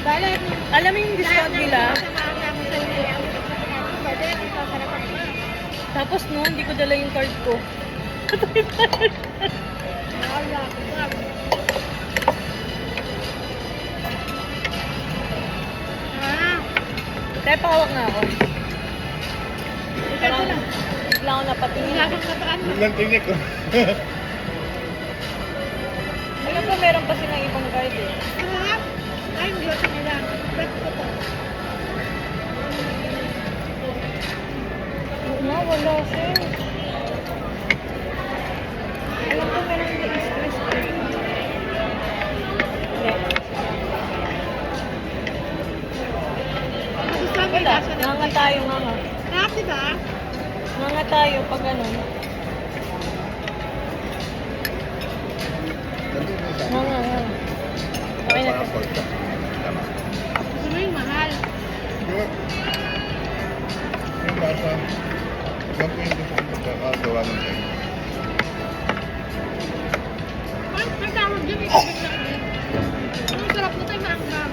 Alam mo yung discount nila? Tapos no, hindi ko dala yung card ko. Kaya pawag na ako. Parang bigla ako napatingin. Biglang tinik ko. Alam ko meron pa silang ibang card eh. Ay, hindi ko nila. Bet ko to. No, wala siya. Alam ko meron hindi express card. Wala, nga tayo nga nga. Sarap, diba? Nga tayo pag ano. Nga. Okay na to. Gusto mo yung mahal. Yung lasa, iba po yung gusto kong pagkakagawa ng egg. Ang tawag dyan, ikabit lang din. Ang sarap na tayo maanggam.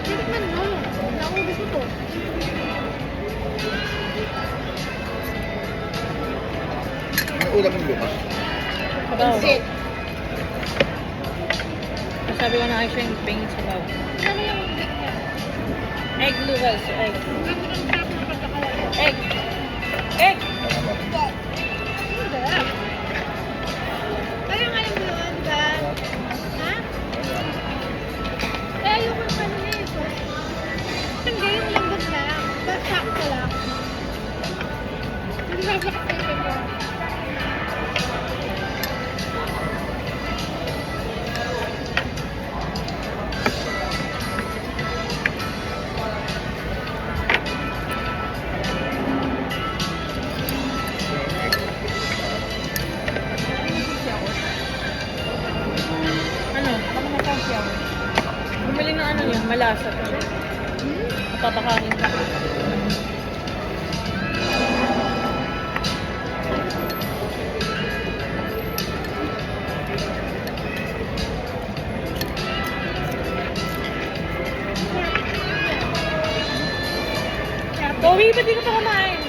Tikman mo. Naubos ko to. Ano ulam yung bukas? Pansit. Sabi ko na ay siya yung pingin sa baw. Ano yung big niya? Egg noodles. Egg. Ang sarap ng pagkakalala. Egg. Egg. Tama ba? Sarap. Parang alam mo yun, diba? Ha? Eh, ayoko naman na ito. Hindi, yung lambot lang. Basta sakto lang. Hindi sasakit ito ko. Ano? Baka matansi ako. Bumili ng ano yun, malasa. Papapakain ka. Bowie, ba't di ka pa kumain?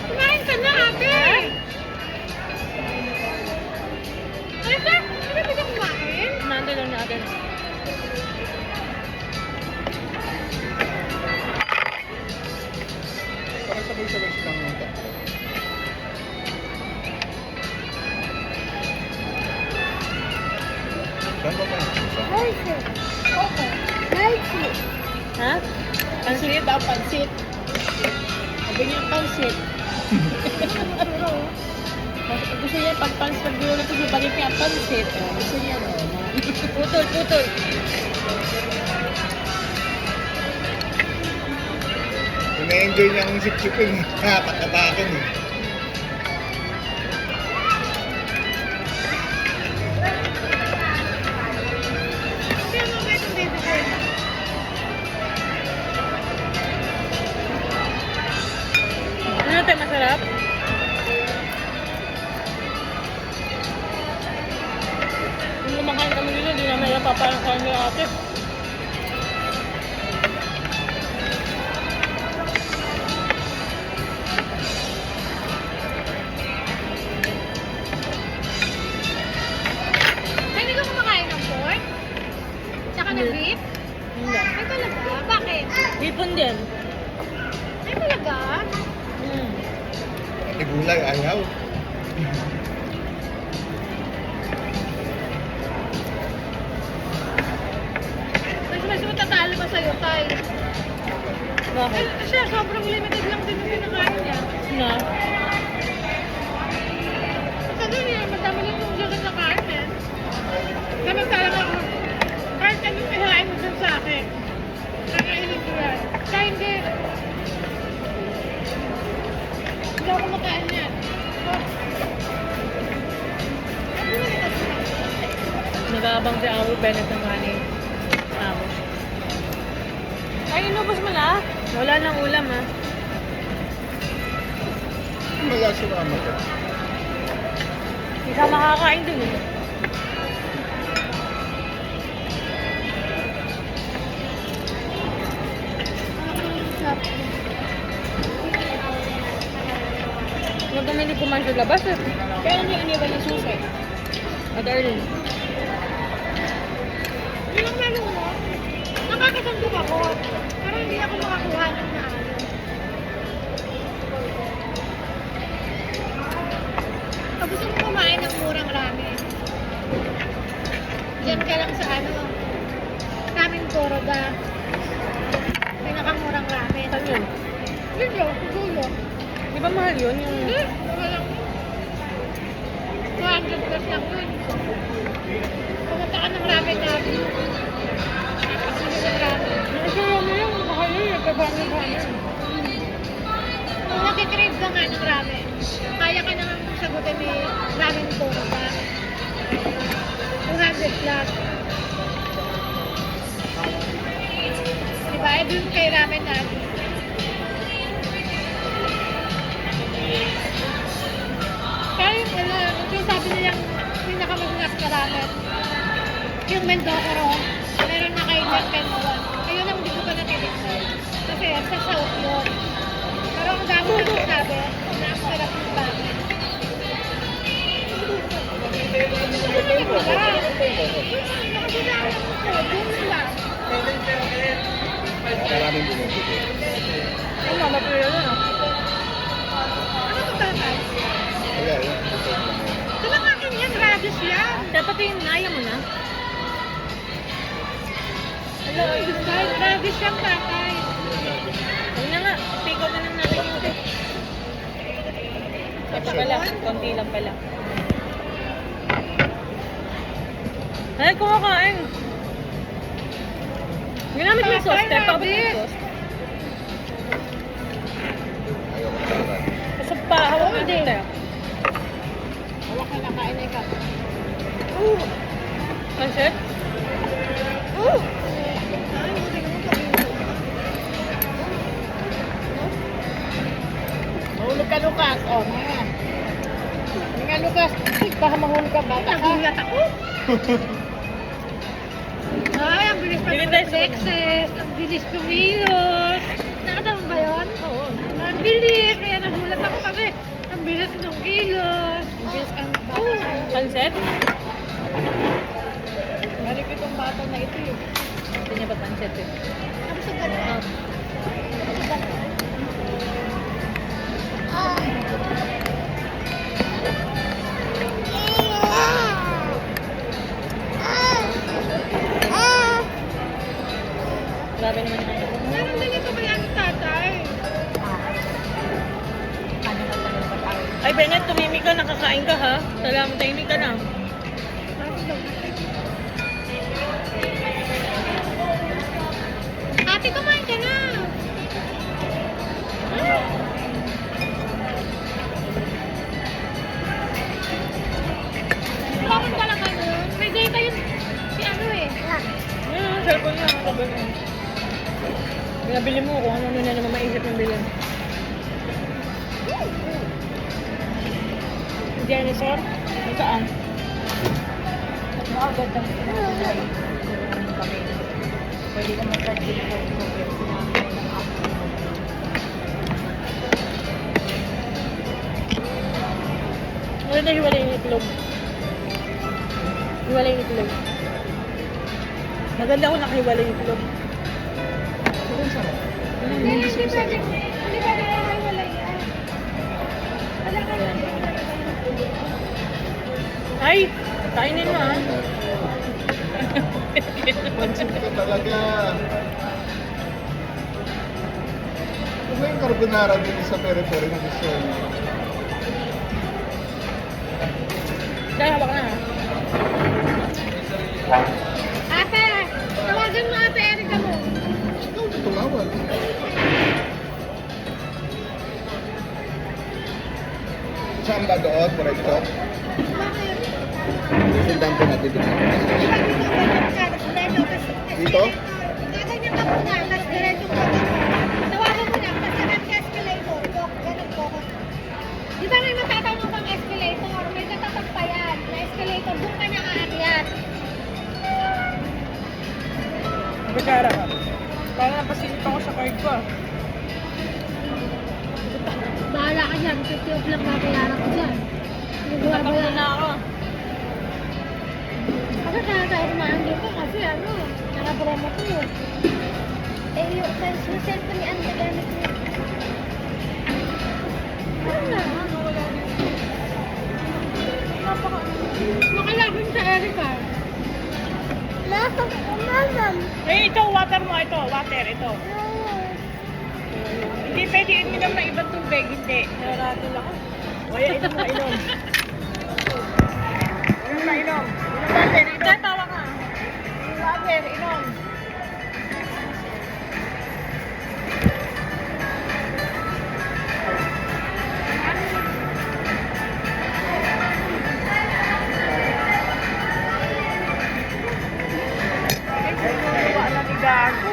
Kumain ka na, ate! Ay, ba? Ano ba ka kumain? Nandun lang natin. Parang sabay-sabay silang yung tatlo. Saan ba kayo? Healthy. Okay. Healthy. Ha? Pansit? daw, pansit. Sabi niya, pansit. Gusto niya, pag pansit, pag dulo ito, balik niya, pansit. Gusto niya, Putol, putol. Ina-enjoy niya ang sip-sipin. Takatakin eh. Kaya mo ba itong baby girl? Ano tayo masarap? Kung lumakain kami nila, hindi naman yung paparang kami ate. Ay, hindi ka kumakain ng pork? Tsaka ng Hindi. beef? Hindi. Ay, talaga? Bakit? Hipon din. Ay, talaga? Pati gulay, ayaw. Mas matatalo pa sa'yo, Tay. Bakit? Eh, siya, sobrang limited lang din yung pinakain niya. Na? Sabi niya, madami lang yung siya sa kain eh. Samantalang ako, kahit anong ihain mo dun sa akin, kakainin ko yan. Kaya hindi. Hindi ako kumakain yan. Nag-aabang si Aro Bennett ng honey. Amo. Ay, inubos mo na. Wala nang ulam ah. Wala sumama ka. Hindi ka makakain dun eh. Magkamili kumain sa labas eh. Kaya niya iniwan yung susi. At Arlene. Yung lalo mo, nakakasandok ako. Pero hindi ako makakuha ng naano. Pag gusto mo kumain ng murang ramen, diyan ka lang sa ano, Ramen Koroga. Pinakamurang ramen. Saan yun? Yun yun, siguro. Di ba mahal yun? Yung... Hindi, wala lang. 200 plus lang yun. Pumunta ka ng ramen natin. Kasi yung ramen. Kasi yun, mahal yun. Nagkabano-bano. Kung nakikrave ka nga ng ramen, kaya ka naman sagutin ni Ramen Koroga. 200 plus. Diba? Eh, dun kay ramen natin. Kaya yung yung sabi nilang pinakamasarap na ramen, yung Mendocoro, meron na kay Jack Penmoan. Ayun ang hindi ko pa natitignan. Kasi sa South yun. Pero ang dami na sabi, na ang sarap ng ramen. Maraming bumibili. Ay, mama po yun ah. Ano ito tatay? Wala yun. Diba akin yan, radish yan? Dapat yung naya mo na. Radish yan tatay. Huwag na nga. Take out na lang natin yung ito. Ito pala. Konti lang pala. Ay, kumakain. Ginamit mo yung sauce. Tayo pa ba yung sauce? Ayaw ko na naman. Kasi pa, hawak mo din tayo. Hawak ka na kain na ikaw. Pancit? Mahulog ka, Lucas. O, mga. Mga, Lucas. Baka mahulog ka ba? Nagulat ako. Ay, ang bilis pa Bilis ng tayo sa- Texas. Ang bilis kumilos. Nakatama ba yun? Oo. Ang bilis. Kaya nagulat ako kasi. Ang bilis ng kilos. Ang bilis ang bata. Pancit? Balik itong bata na ito yun. Hindi niya ba pancit eh? Tapos ang ganda. Grabe naman yung ano. Meron din ito ba yan, tatay? Ay, Bennett, tumimik ka. Nakakain ka ha. Salamat, tahimik ka na. Ate, kumain ka na. Bakit ka lang ano? May data yun. Si ano eh. Ayun, cellphone niya. Sabi ko. Binabili mo kung ano na naman maisip ng bilhin. Jennifer? Saan? Makagad ang Pwede ka mag-charge Wala na hiwalay yung itlog. Hiwalay yung itlog. Maganda ko nakahiwalay yung itlog. Hindi pwede. Hindi pwede na wala yan. Wala ka yan. Ay! Kainin mo ah. Pansin ka talaga. Ano yung carbonara din sa pere-pere na gusto mo? Dahil hawak na ah. Ate! Tawagan mo ate Erika mo. Ikaw na tumawag. Saan ba doon? Diretso? Bakit? Sundan ko natin dito. Di ba dito ganyan ka? Diretso kasi... Dito? Gaganyan ka muna. Tapos diretso Magkara ka. Para napasilip ako sa card ko. Bahala ka dyan. 50 off lang babayaran ko dyan. Tapak mo na ako. Kasi kaya tayo kumain dito kasi ano, naka-promo to. Eh, yung cellphone ni Ante gamit niya. Ano na? Makalagin sa Erica. Mamam. Eh, ito, water mo. Ito, water. Ito. Hindi pwede iminom ng ibang tubig. Hindi. Narado lang ako. Kaya inom na inom. Inom na inom. Inom water. Inom. Tawa ka. Inom water. Inom. Wala ni Gago.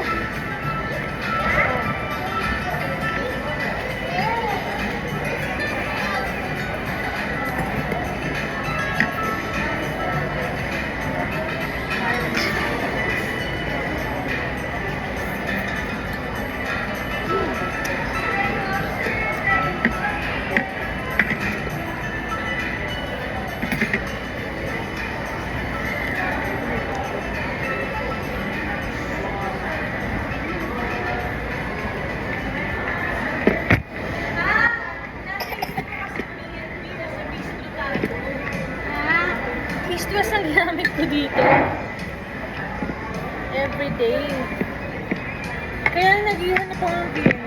Face ang ginamit ko dito. Everyday. Kaya nag-iwan ako ng beer.